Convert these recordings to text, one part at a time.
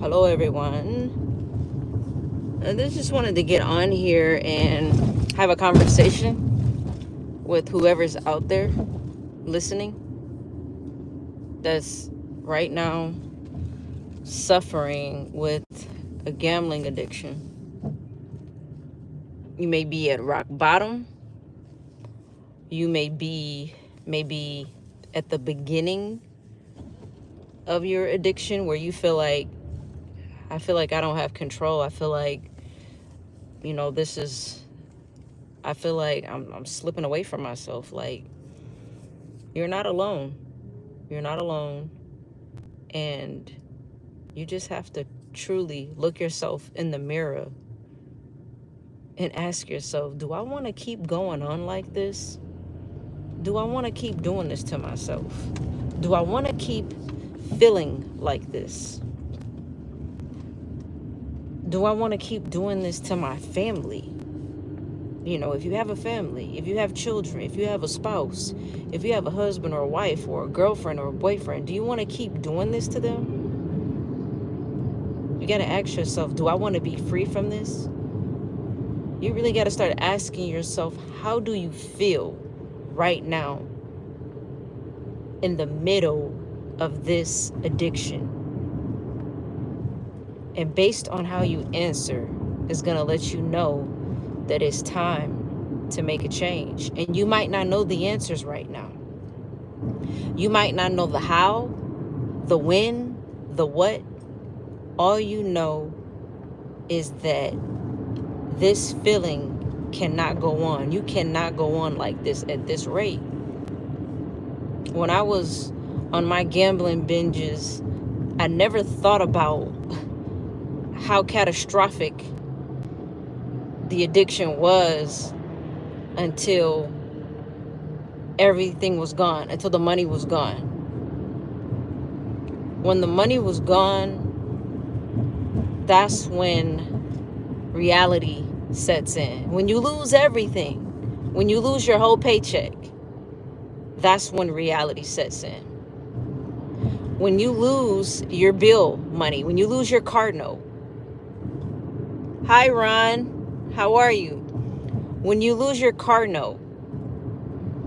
Hello, everyone. I just wanted to get on here and have a conversation with whoever's out there listening that's right now suffering with a gambling addiction. You may be at rock bottom. You may be maybe at the beginning of your addiction where you feel like, I feel like I don't have control. I feel like, this is, I feel like I'm slipping away from myself. Like, you're not alone. You're not alone. And you just have to truly look yourself in the mirror and ask yourself, do I want to keep going on like this? Do I want to keep doing this to myself? Do I want to keep feeling like this? Do I want to keep doing this to my family? If you have a family, if you have children, if you have a spouse, if you have a husband or a wife or a girlfriend or a boyfriend, do you want to keep doing this to them? You got to ask yourself, do I want to be free from this? You really got to start asking yourself, how do you feel right now in the middle of this addiction? And based on how you answer is going to let you know that it's time to make a change. And you might not know the answers right now. You might not know the how, the when, the what. All you know is that this feeling cannot go on. You cannot go on like this at this rate. When I was on my gambling binges, I never thought about how catastrophic the addiction was until everything was gone, until the money was gone. When the money was gone, that's when reality sets in. When you lose everything, when you lose your whole paycheck, that's when reality sets in. When you lose your bill money, when you lose your car note. Hi, Ron. How are you? When you lose your car note,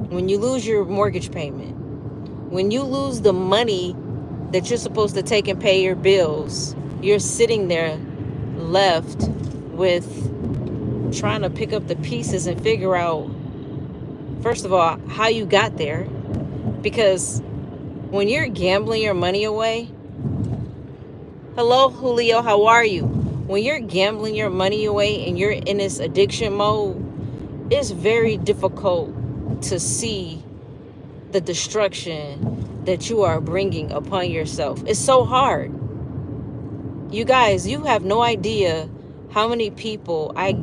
when you lose your mortgage payment, when you lose the money that you're supposed to take and pay your bills, you're sitting there left with trying to pick up the pieces and figure out, first of all, how you got there. Because when you're gambling your money away, hello, Julio, how are you? When you're gambling your money away and you're in this addiction mode, it's very difficult to see the destruction that you are bringing upon yourself. It's so hard. You guys, you have no idea how many people I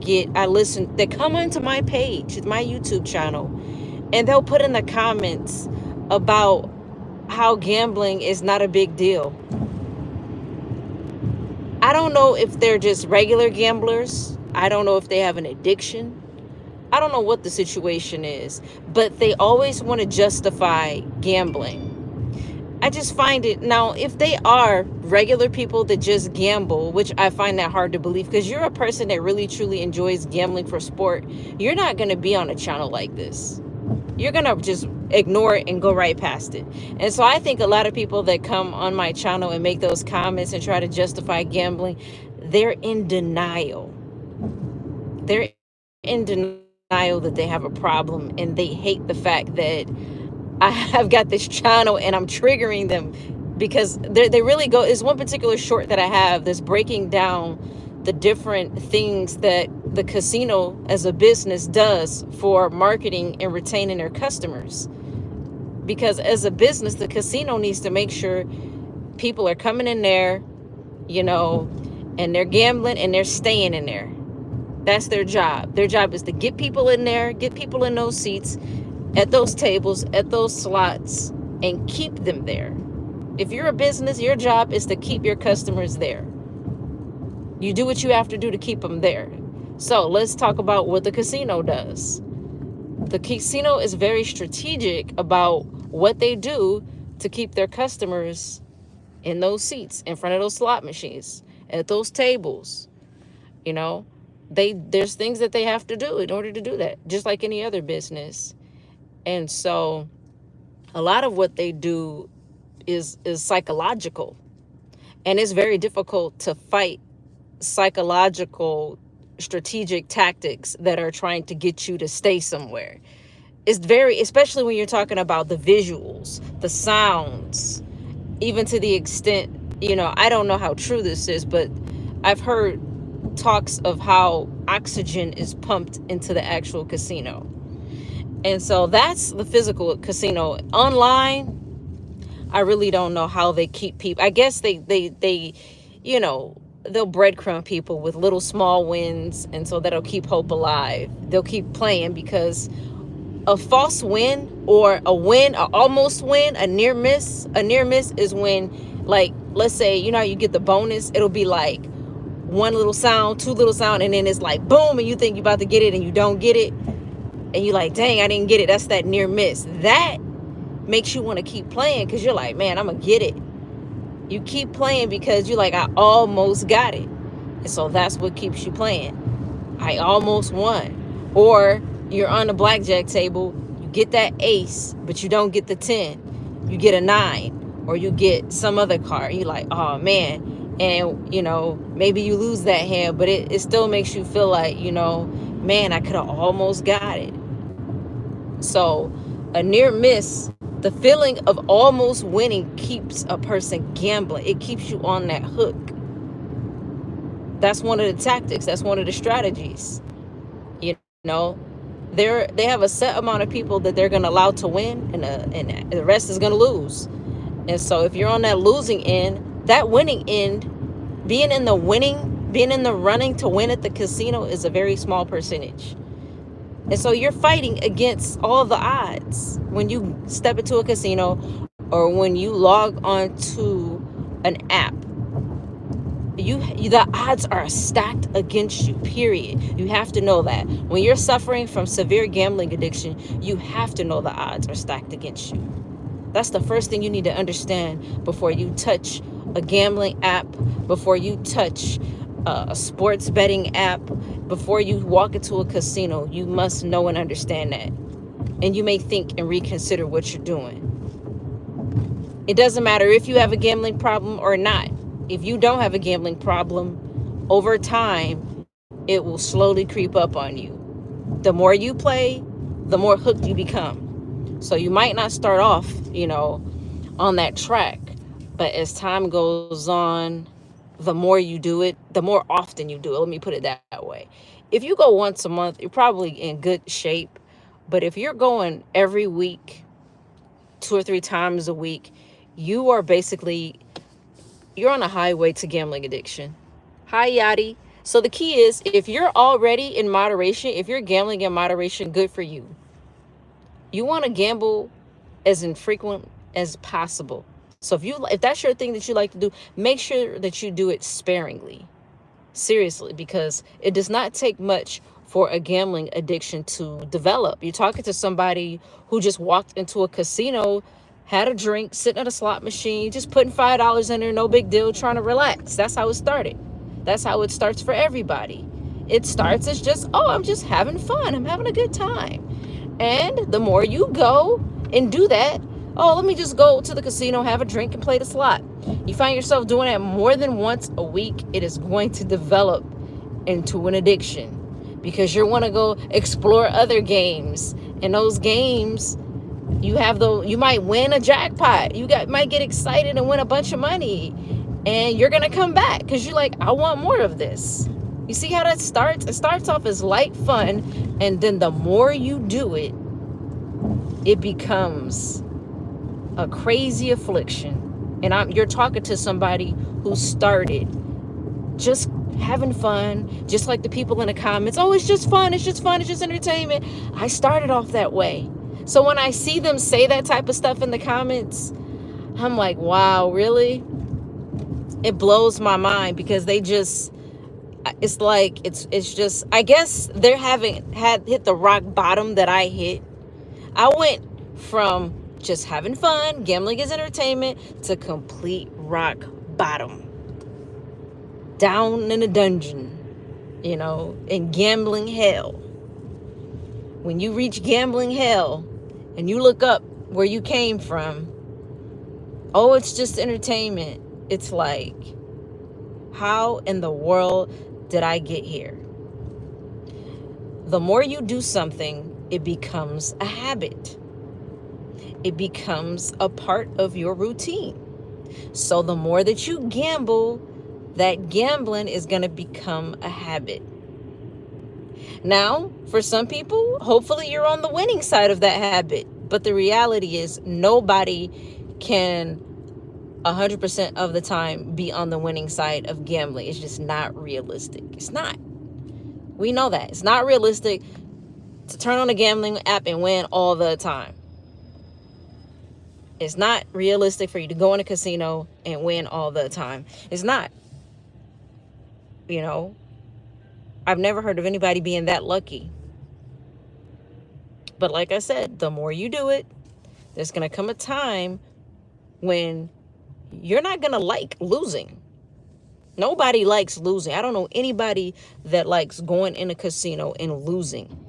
listen, that come onto my page, my YouTube channel, and they'll put in the comments about how gambling is not a big deal. I don't know if they're just regular gamblers. I don't know if they have an addiction. I don't know what the situation is, but they always want to justify gambling. I just find it, now, if they are regular people that just gamble, which I find that hard to believe, because you're a person that really truly enjoys gambling for sport, you're not going to be on a channel like this. You're going to just ignore it and go right past it. And so I think a lot of people that come on my channel and make those comments and try to justify gambling, they're in denial. They're in denial that they have a problem, and they hate the fact that I've got this channel and I'm triggering them, because they really go. There's one particular short that I have that's breaking down the different things that the casino as a business does for marketing and retaining their customers. Because as a business, the casino needs to make sure people are coming in there, and they're gambling and they're staying in there. That's their job. Their job is to get people in there, get people in those seats, at those tables, at those slots, and keep them there. If you're a business, your job is to keep your customers there. You do what you have to do to keep them there. So let's talk about what the casino does. The casino is very strategic about what they do to keep their customers in those seats, in front of those slot machines, at those tables. You know, there's things that they have to do in order to do that, just like any other business. And so a lot of what they do is psychological, and it's very difficult to fight psychological strategic tactics that are trying to get you to stay somewhere. It's very, especially when you're talking about the visuals, the sounds, even to the extent, I don't know how true this is, but I've heard talks of how oxygen is pumped into the actual casino. And so that's the physical casino. Online, I really don't know how they keep people. I guess they they'll breadcrumb people with little small wins, and so that'll keep hope alive. They'll keep playing, because a false win, or a win, a almost win, a near miss is when, like, let's say, you get the bonus, it'll be like one little sound, two little sound, and then it's like boom, and you think you're about to get it and you don't get it, and you're like, dang, I didn't get it. That's that near miss. That makes you want to keep playing, because you're like, man, I'm gonna get it. You keep playing because you're like, I almost got it. And so that's what keeps you playing. I almost won. Or you're on the blackjack table, you get that ace, but you don't get the 10. You get a 9, or you get some other card. You're like, oh man. And maybe you lose that hand, but it still makes you feel like, man, I could have almost got it. So a near miss, the feeling of almost winning, keeps a person gambling. It keeps you on that hook. That's one of the tactics. That's one of the strategies. They have a set amount of people that they're going to allow to win, and the rest is going to lose. And so if you're on that losing end, that winning end, being in the running to win at the casino, is a very small percentage. And so you're fighting against all the odds when you step into a casino, or when you log on to an app. The odds are stacked against you, period. You have to know that. When you're suffering from severe gambling addiction, you have to know the odds are stacked against you. That's the first thing you need to understand before you touch a gambling app, before you touch a sports betting app, before you walk into a casino. You must know and understand that. And you may think and reconsider what you're doing. It doesn't matter if you have a gambling problem or not. If you don't have a gambling problem, over time, it will slowly creep up on you. The more you play, the more hooked you become. So you might not start off, on that track, but as time goes on, the more you do it, the more often you do it. Let me put it that way. If you go once a month, you're probably in good shape. But if you're going every week, 2 or 3 times a week, you're on a highway to gambling addiction. Hi, Yadi. So the key is, if you're already in moderation, if you're gambling in moderation, good for you. You want to gamble as infrequent as possible. So if that's your thing that you like to do, make sure that you do it sparingly. Seriously, because it does not take much for a gambling addiction to develop. You're talking to somebody who just walked into a casino, had a drink, sitting at a slot machine, just putting $5 in there, no big deal, trying to relax. That's how it started. That's how it starts for everybody. It starts as just, I'm just having fun. I'm having a good time. And the more you go and do that, let me just go to the casino, have a drink, and play the slot. You find yourself doing that more than once a week, it is going to develop into an addiction, because you want to go explore other games. And those games, you might win a jackpot. Might get excited and win a bunch of money, and you're gonna come back because you're like, I want more of this. You see how that starts? It starts off as light fun, and then the more you do it, it becomes a crazy affliction. And you're talking to somebody who started just having fun, just like the people in the comments. Oh, it's just fun. It's just fun. It's just entertainment. I started off that way. So when I see them say that type of stuff in the comments, I'm like, wow, really? It blows my mind, because it's like, it's just, I guess they haven't hit the rock bottom that I hit. I went from just having fun, gambling is entertainment, to complete rock bottom, down in a dungeon, you know, in gambling hell. When you reach gambling hell and you look up where you came from, oh, it's just entertainment. It's like, how in the world did I get here? The more you do something, it becomes a habit. It becomes a part of your routine. So the more that you gamble, that gambling is going to become a habit. Now, for some people, hopefully you're on the winning side of that habit. But the reality is nobody can 100% of the time be on the winning side of gambling. It's just not realistic. It's not. We know that. It's not realistic to turn on a gambling app and win all the time. It's not realistic for you to go in a casino and win all the time. It's not. You know, I've never heard of anybody being that lucky. But like I said, the more you do it, there's going to come a time when you're not going to like losing. Nobody likes losing. I don't know anybody that likes going in a casino and losing.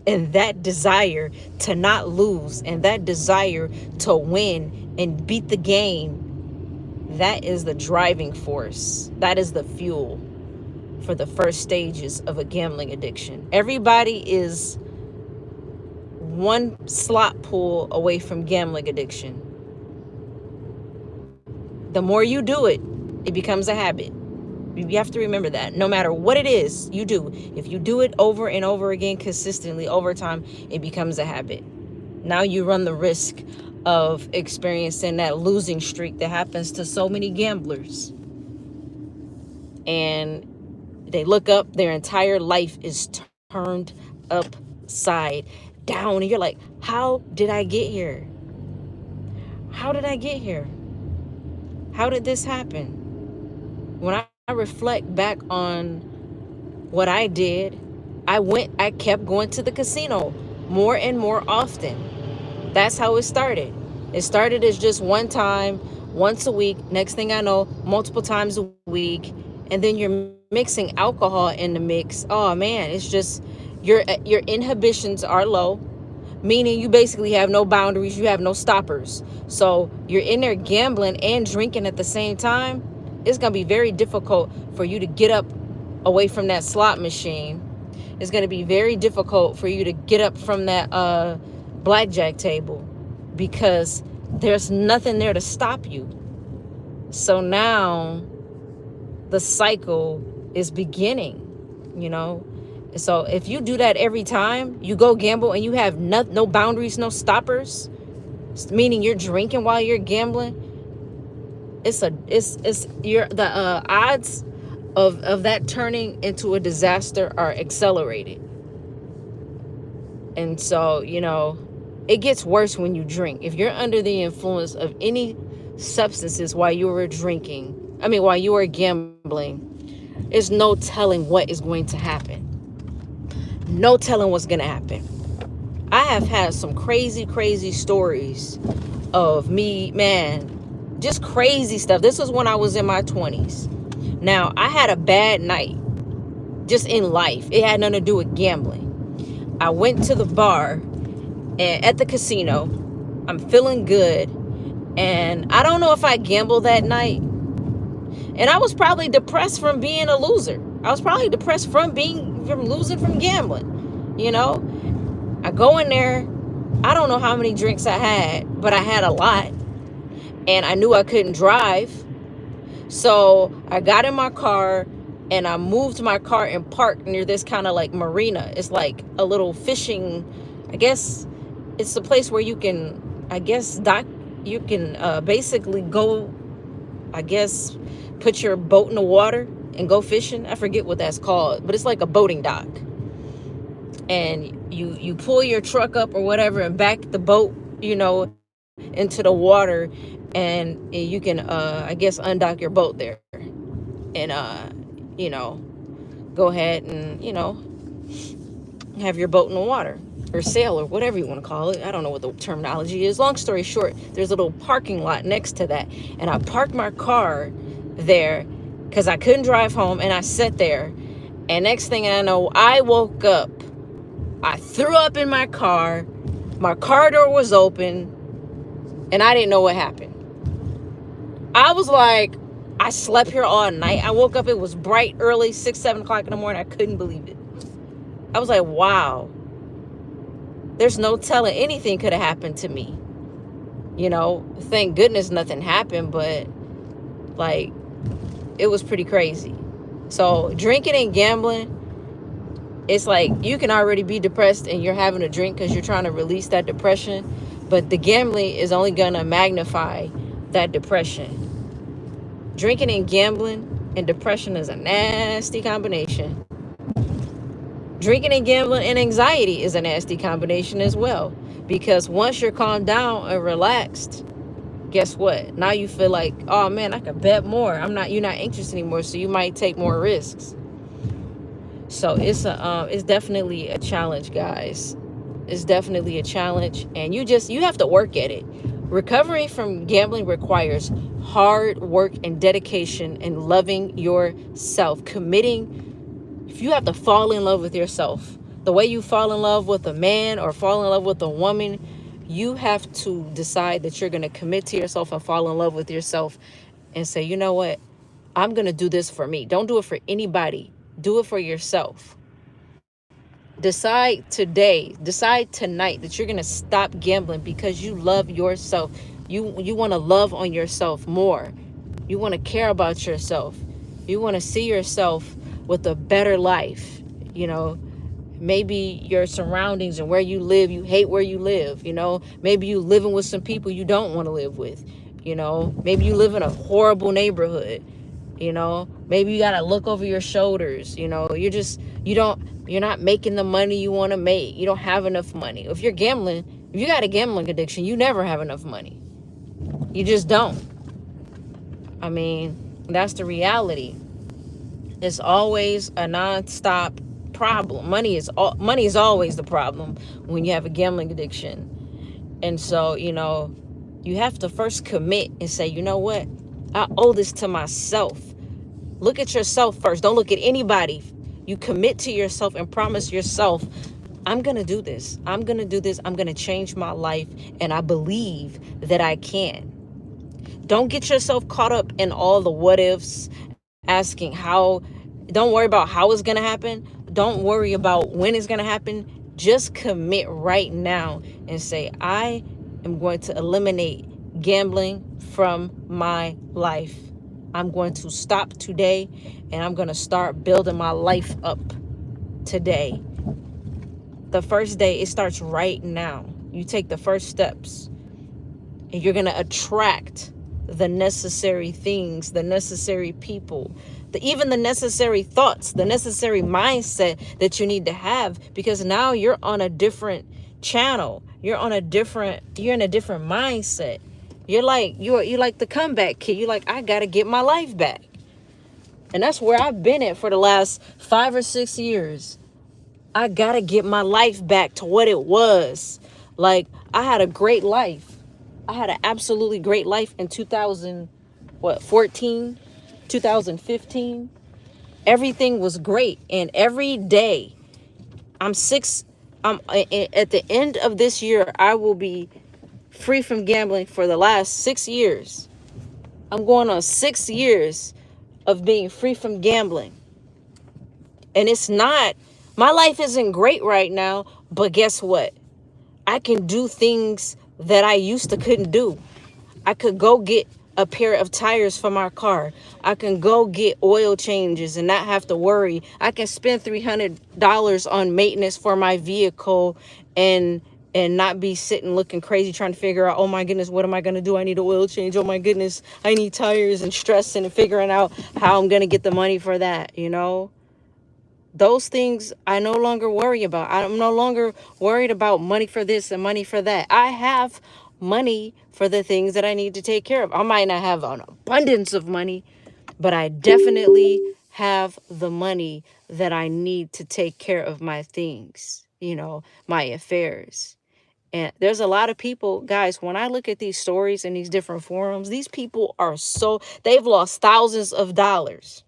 And that desire to not lose and that desire to win and beat the game, that is the driving force. That is the fuel for the first stages of a gambling addiction. Everybody is one slot pull away from gambling addiction. The more you do it, it becomes a habit. You have to remember that. No matter what it is you do, if you do it over and over again consistently over time, it becomes a habit. Now you run the risk of experiencing that losing streak that happens to so many gamblers. And they look up, their entire life is turned upside down. And you're like, how did I get here? How did I get here? How did this happen? When I reflect back on what I did, I kept going to the casino more and more often. That's how it started. It started as just one time, once a week. Next thing I know, multiple times a week. And then you're mixing alcohol in the mix. Oh man, it's just your inhibitions are low, meaning you basically have no boundaries, you have no stoppers. So you're in there gambling and drinking at the same time. It's going to be very difficult for you to get up away from that slot machine. It's going to be very difficult for you to get up from that blackjack table because there's nothing there to stop you. So now the cycle is beginning, you know. So if you do that every time you go gamble and you have no boundaries, no stoppers, meaning you're drinking while you're gambling, the odds of that turning into a disaster are accelerated. And so, you know, it gets worse when you drink. If you're under the influence of any substances while you were while you were gambling, there's no telling what is going to happen. No telling what's going to happen. I have had some crazy stories of me, man, just crazy stuff. This was when I was in my 20s. Now, I had a bad night just in life. It had nothing to do with gambling. I went to the bar and at the casino. I'm feeling good. And I don't know if I gambled that night. And I was probably depressed from being a loser. I was probably depressed from losing from gambling. You know, I go in there. I don't know how many drinks I had, but I had a lot. And I knew I couldn't drive. So I got in my car and I moved my car and parked near this kind of like marina. It's like a little fishing, I guess it's a place where you can, basically go, put your boat in the water and go fishing. I forget what that's called, but it's like a boating dock. And you pull your truck up or whatever and back the boat, you know, into the water, and you can undock your boat there and you know, go ahead and, you know, have your boat in the water. or sale or whatever you want to call it. I don't know what the terminology is. Long story short, there's a little parking lot next to that. And I parked my car there because I couldn't drive home, and I sat there. And next thing I know, I woke up. I threw up in my car. My car door was open, and I didn't know what happened. I was like, I slept here all night. I woke up, it was bright early, 6, 7 o'clock in the morning. I couldn't believe it. I was like, wow. There's no telling, anything could have happened to me. You know, thank goodness nothing happened, but like, it was pretty crazy. So drinking and gambling, it's like you can already be depressed and you're having a drink because you're trying to release that depression, but the gambling is only gonna magnify that depression. Drinking and gambling and depression is a nasty combination. Drinking and gambling and anxiety is a nasty combination as well, because once you're calmed down and relaxed, guess what? Now you feel like, oh man, I could bet more. You're not anxious anymore, so you might take more risks. So it's definitely a challenge, guys. It's definitely a challenge, and you have to work at it. Recovery from gambling requires hard work and dedication and loving yourself, committing. If you have to fall in love with yourself, the way you fall in love with a man or fall in love with a woman, you have to decide that you're going to commit to yourself and fall in love with yourself and say, you know what? I'm going to do this for me. Don't do it for anybody. Do it for yourself. Decide tonight that you're going to stop gambling because you love yourself. You want to love on yourself more. You want to care about yourself. You want to see yourself with a better life. You know, maybe your surroundings and where you live, you hate where you live. You know, maybe you living with some people you don't want to live with. You know, maybe you live in a horrible neighborhood. You know, maybe you got to look over your shoulders. You know, you're not making the money you want to make. You don't have enough money. If you're gambling, if you got a gambling addiction, you never have enough money. You just don't. I mean, that's the reality. It's always a nonstop problem. Money is always the problem when you have a gambling addiction. And so, you know, you have to first commit and say, you know what? I owe this to myself. Look at yourself first. Don't look at anybody. You commit to yourself and promise yourself, I'm going to do this. I'm going to do this. I'm going to change my life. And I believe that I can. Don't get yourself caught up in all the what ifs, asking how. Don't worry about how it's going to happen. Don't worry about when it's going to happen. Just commit right now and say, I am going to eliminate gambling from my life. I'm going to stop today, and I'm going to start building my life up today. The first day, it starts right now. You take the first steps, and you're going to attract the necessary things, the necessary people, even the necessary thoughts, the necessary mindset that you need to have, because now you're on a different channel. You're in a different mindset. You're like the comeback kid. You're like, I got to get my life back. And that's where I've been at for the last 5 or 6 years. I got to get my life back to what it was. Like, I had a great life. I had an absolutely great life in 2014, 2015. Everything was great. And every day, at the end of this year, I will be free from gambling for the last 6 years. I'm going on 6 years of being free from gambling. And my life isn't great right now, but guess what? I can do things that I used to couldn't do. I could go get a pair of tires for my car. I can go get oil changes and not have to worry. I can spend $300 on maintenance for my vehicle and not be sitting looking crazy trying to figure out, oh my goodness, what am I going to do? I need an oil change. Oh my goodness, I need tires, and stressing and figuring out how I'm going to get the money for that, you know? Those things I no longer worry about. I'm no longer worried about money for this and money for that. I have money for the things that I need to take care of. I might not have an abundance of money, but I definitely have the money that I need to take care of my things. my affairs. And there's a lot of people, guys, when I look at these stories in these different forums, these people they've lost thousands of dollars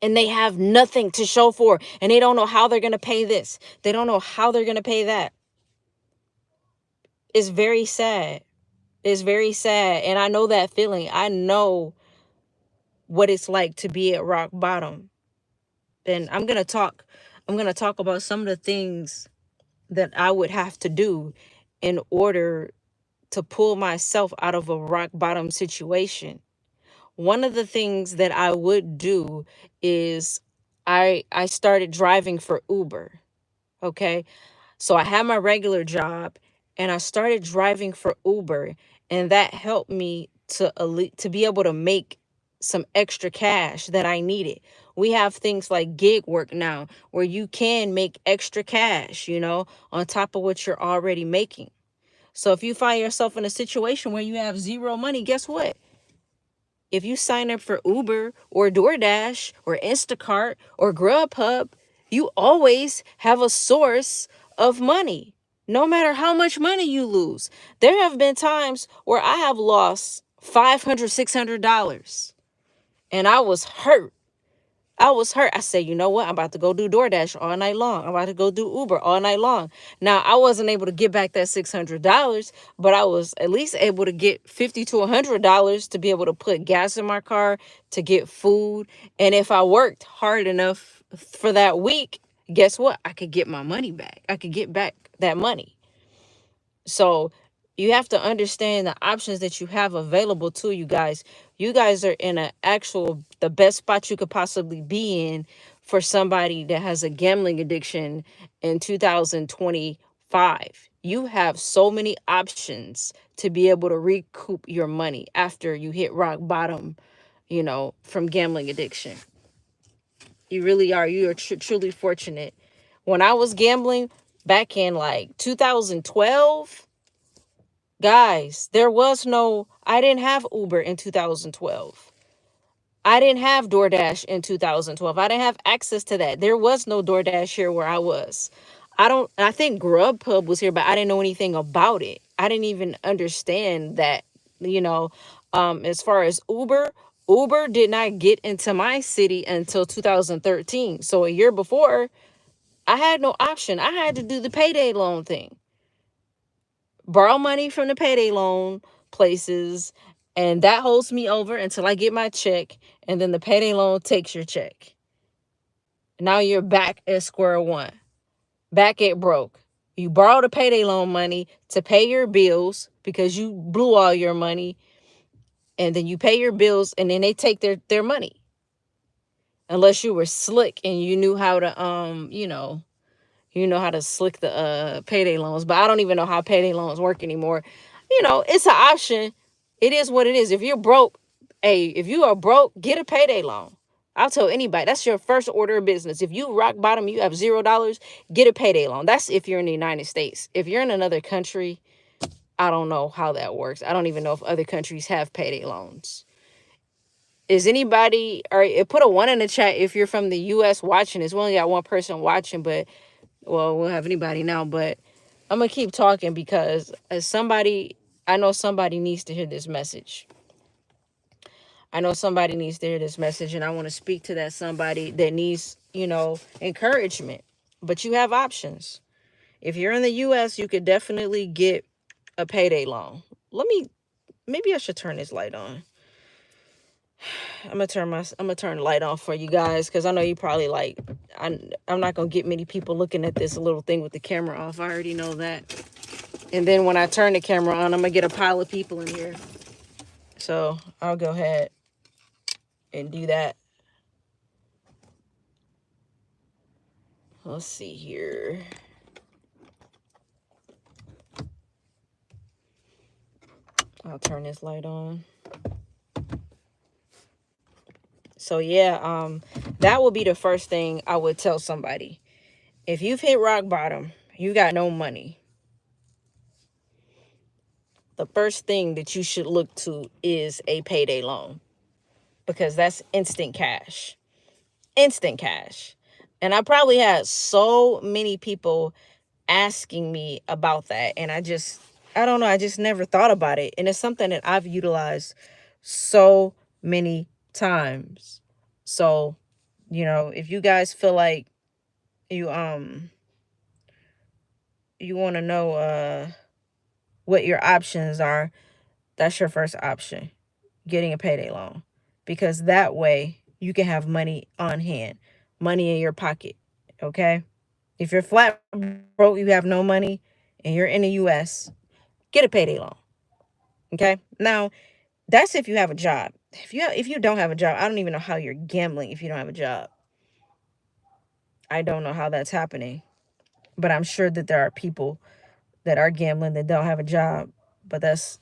and they have nothing to show for, and they don't know how they're going to pay this. They don't know how they're going to pay that. It's very sad. It's very sad. And I know that feeling. I know what it's like to be at rock bottom. And I'm going to talk about some of the things that I would have to do in order to pull myself out of a rock bottom situation. One of the things that I would do is I started driving for Uber. Okay. So I had my regular job and I started driving for Uber, and that helped me to be able to make some extra cash that I needed. We have things like gig work now where you can make extra cash, on top of what you're already making. So if you find yourself in a situation where you have zero money, guess what? If you sign up for Uber or DoorDash or Instacart or Grubhub, you always have a source of money, no matter how much money you lose. There have been times where I have lost $500, $600, and I was hurt. I said, you know what? I'm about to go do DoorDash all night long. I'm about to go do Uber all night long. Now, I wasn't able to get back that $600, but I was at least able to get $50 to $100 to be able to put gas in my car, to get food. And if I worked hard enough for that week, guess what? I could get my money back. I could get back that money. So you have to understand the options that you have available to you guys. You guys are in the best spot you could possibly be in for somebody that has a gambling addiction in 2025. You have so many options to be able to recoup your money after you hit rock bottom, from gambling addiction. You really are. You are truly fortunate. When I was gambling back in like 2012, guys, I didn't have Uber in 2012. I didn't have DoorDash in 2012. I didn't have access to that. There was no DoorDash here where I was. I think Grubhub was here, but I didn't know anything about it. I didn't even understand that, as far as Uber did not get into my city until 2013. So a year before, I had no option. I had to do the payday loan thing. Borrow money from the payday loan places, and that holds me over until I get my check, and then the payday loan takes your check. Now you're back at square one, back at broke. You borrowed the payday loan money to pay your bills because you blew all your money, and then you pay your bills, and then they take their money. Unless you were slick and you knew how to how to slick the payday loans. But I don't even know how payday loans work anymore. It's an option. It is what it is. If you're broke, if you are broke, get a payday loan. I'll tell anybody, that's your first order of business. If you rock bottom, you have $0, get a payday loan. That's if you're in the United States. If you're in another country, I don't know how that works. I don't even know if other countries have payday loans. Is anybody, or put a 1 in the chat if you're from the U.S. watching this. We only got one person watching, but well, we don't have anybody now, but I'm going to keep talking because I know somebody needs to hear this message. And I want to speak to that somebody that needs, encouragement. But you have options. If you're in the U.S., you could definitely get a payday loan. Maybe I should turn this light on. I'm gonna turn the light on for you guys because I know you probably I'm not gonna get many people looking at this little thing with the camera off. I already know that. And then when I turn the camera on, I'm gonna get a pile of people in here. So I'll go ahead and do that. Let's see here. I'll turn this light on. So yeah, that would be the first thing I would tell somebody. If you've hit rock bottom, you got no money, the first thing that you should look to is a payday loan, because that's instant cash. Instant cash. And I probably had so many people asking me about that. And I don't know, I just never thought about it. And it's something that I've utilized so many times. So, if you guys feel like you you want to know what your options are, that's your first option, getting a payday loan, because that way you can have money on hand, money in your pocket. Okay, if you're flat broke, you have no money, and you're in the US, get a payday loan. Okay, now that's if you have a job. If you don't have a job, I don't even know how you're gambling if you don't have a job. I don't know how that's happening, but I'm sure that there are people that are gambling that don't have a job. But that's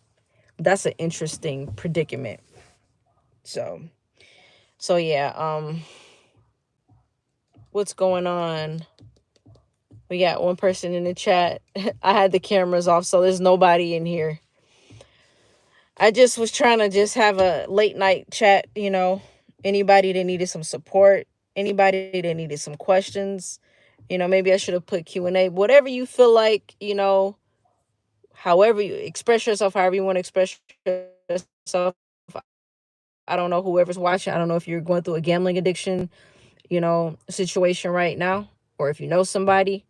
an interesting predicament. So yeah, what's going on? We got one person in the chat. I had the cameras off, so there's nobody in here. I just was trying to just have a late night chat, anybody that needed some support, anybody that needed some questions. Maybe I should have put Q&A, whatever you feel like, however you express yourself, however you want to express yourself. I don't know whoever's watching. I don't know if you're going through a gambling addiction, situation right now, or if you know somebody,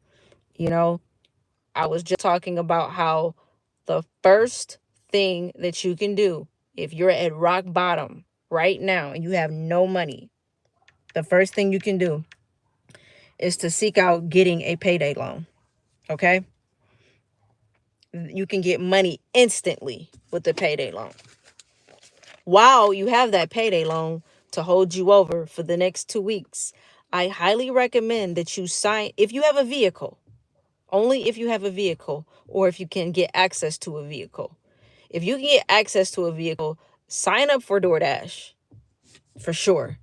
you know, I was just talking about how the first thing that you can do if you're at rock bottom right now and you have no money, the first thing you can do is to seek out getting a payday loan. Okay? You can get money instantly with the payday loan. While you have that payday loan to hold you over for the next 2 weeks, I highly recommend that you sign, if you have a vehicle, only if you have a vehicle, or if you can get access to a vehicle. If you can get access to a vehicle, sign up for DoorDash for sure.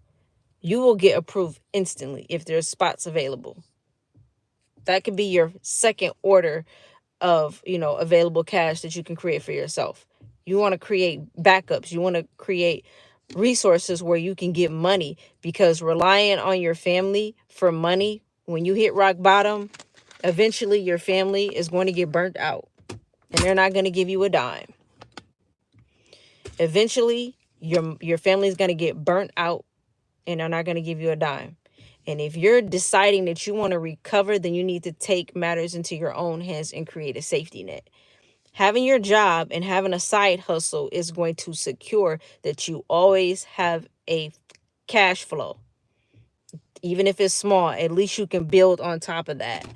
You will get approved instantly if there's spots available. That could be your second order of, available cash that you can create for yourself. You want to create backups. You want to create resources where you can get money, because relying on your family for money when you hit rock bottom, eventually your family is going to get burnt out and they're not going to give you a dime. Eventually, your family is going to get burnt out and they're not going to give you a dime. And if you're deciding that you want to recover, then you need to take matters into your own hands and create a safety net. Having your job and having a side hustle is going to secure that you always have a cash flow. Even if it's small, at least you can build on top of that.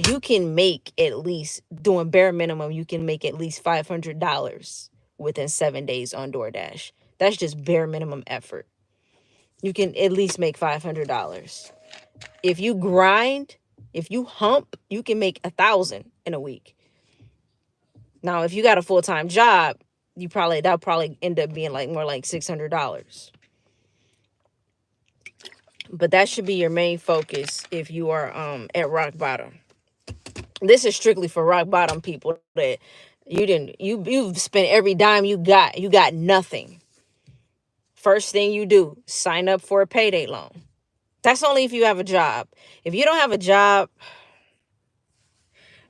You can make at least, doing bare minimum, you can make at least $500 within 7 days on DoorDash. That's just bare minimum effort. You can at least make $500. If you grind, if you hump, you can make 1,000 in a week. Now, if you got a full-time job, that'll probably end up being more like $600. But that should be your main focus if you are at rock bottom. This is strictly for rock bottom people that you've spent every dime you got nothing. First thing you do, sign up for a payday loan. That's only if you have a job. If you don't have a job,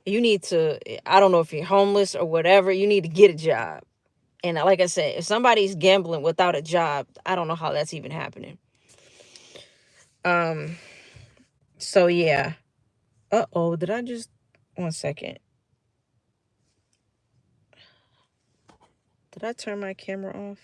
you need to, I don't know if you're homeless or whatever, you need to get a job. And like I said, if somebody's gambling without a job, I don't know how that's even happening. So yeah. Uh-oh, did I just, 1 second. Did I turn my camera off?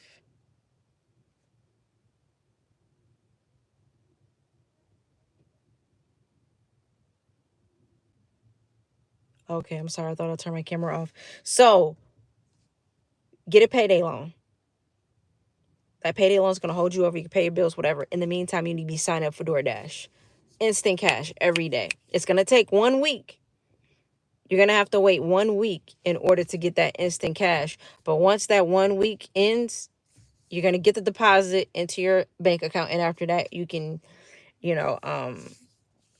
Okay, I'm sorry. I thought I turned my camera off. So, get a payday loan. That payday loan is going to hold you over. You can pay your bills, whatever. In the meantime, you need to be signed up for DoorDash. Instant cash every day. It's going to take 1 week. You're going to have to wait 1 week in order to get that instant cash. But once that 1 week ends, you're going to get the deposit into your bank account. And after that, you can,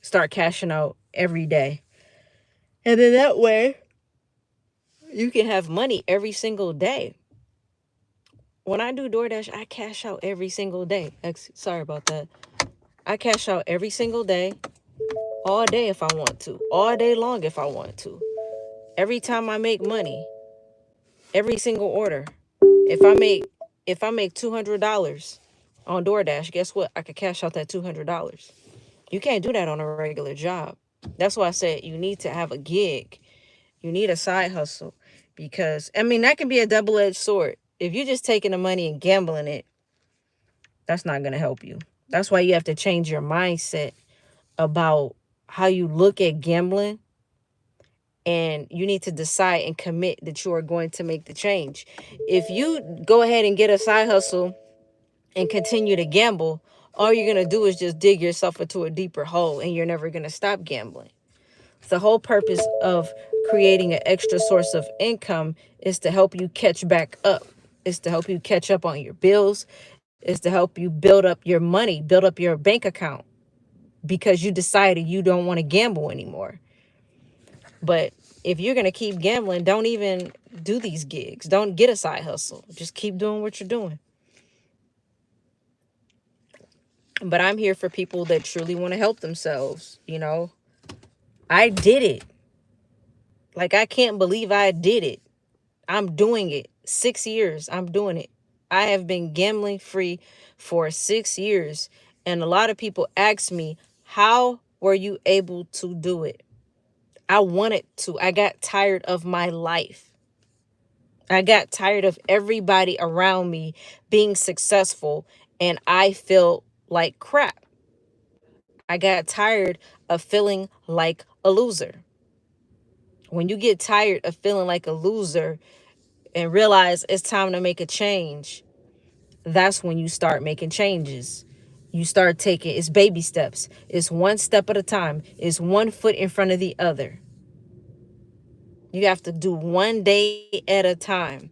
start cashing out every day. And then that way, you can have money every single day. When I do DoorDash, I cash out every single day. Sorry about that. I cash out every single day. all day if I want to, all day long if I want to. Every time I make money, every single order. If I make $200 on DoorDash, guess what? I could cash out that $200. You can't do that on a regular job. That's why I said you need to have a gig. You need a side hustle, because I mean that can be a double-edged sword. If you're just taking the money and gambling it, that's not going to help you. That's why you have to change your mindset about how you look at gambling, and you need to decide and commit that you are going to make the change. If you go ahead and get a side hustle and continue to gamble, all you're going to do is just dig yourself into a deeper hole, and you're never going to stop gambling. The whole purpose of creating an extra source of income is to help you catch back up. It's to help you catch up on your bills. It's to help you build up your money, build up your bank account, because you decided you don't want to gamble anymore. But if you're going to keep gambling, don't even do these gigs. Don't get a side hustle. Just keep doing what you're doing. But I'm here for people that truly want to help themselves. You know, I did it. Like, I can't believe I did it. I'm doing it. 6 years. I'm doing it. I have been gambling free for 6 years. And a lot of people ask me, how were you able to do it? I wanted to. I got tired of my life. I got tired of everybody around me being successful, and I felt like crap. I got tired of feeling like a loser. When you get tired of feeling like a loser and realize it's time to make a change, that's when you start making changes. You start taking, it's baby steps. It's one step at a time. It's one foot in front of the other. You have to do one day at a time.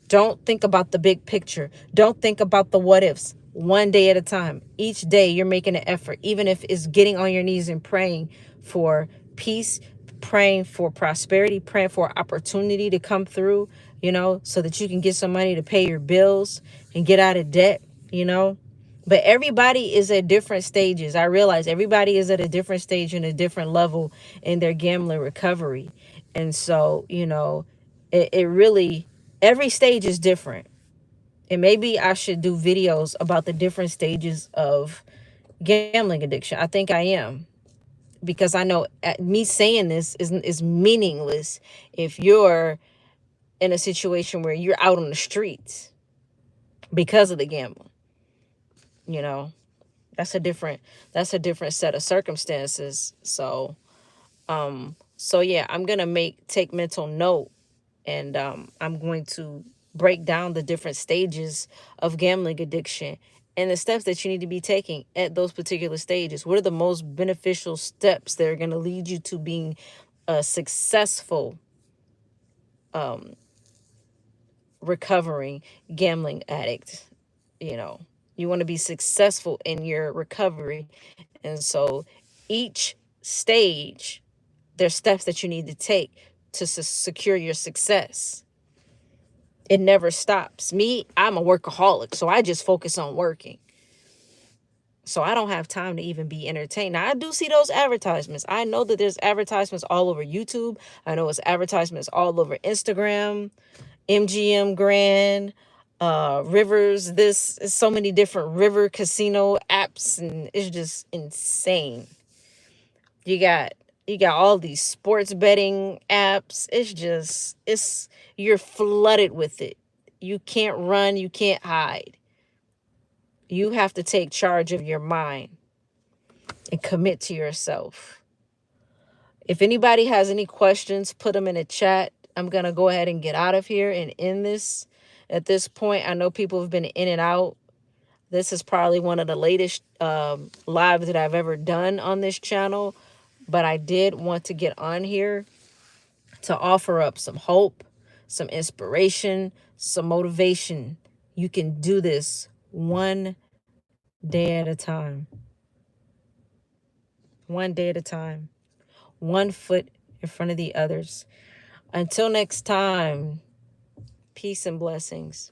Don't think about the big picture. Don't think about the what ifs. One day at a time. Each day you're making an effort, even if it's getting on your knees and praying for peace, praying for prosperity, praying for opportunity to come through, you know, so that you can get some money to pay your bills and get out of debt, you know. But everybody is at different stages. I realize everybody is at a different stage and a different level in their gambling recovery. And so, you know, it really, every stage is different. And maybe I should do videos about the different stages of gambling addiction. I think I am, because I know me saying this is meaningless if you're in a situation where you're out on the streets because of the gambling. You know, that's a different set of circumstances. So yeah, I'm gonna take mental note, and I'm going to break down the different stages of gambling addiction and the steps that you need to be taking at those particular stages. What are the most beneficial steps that are going to lead you to being a successful recovering gambling addict? You know, you want to be successful in your recovery. And so each stage, there's steps that you need to take to secure your success. It never stops. Me, I'm a workaholic, so I just focus on working. So I don't have time to even be entertained. Now, I do see those advertisements. I know that there's advertisements all over YouTube. I know it's advertisements all over Instagram, MGM Grand, Rivers. This is so many different river casino apps, and it's just insane. You got all these sports betting apps. You're flooded with it. You can't run, you can't hide. You have to take charge of your mind and commit to yourself. If anybody has any questions, put them in the chat. I'm going to go ahead and get out of here and end this. At this point, I know people have been in and out. This is probably one of the latest lives that I've ever done on this channel. But I did want to get on here to offer up some hope, some inspiration, some motivation. You can do this one day at a time. One day at a time. One foot in front of the others. Until next time, peace and blessings.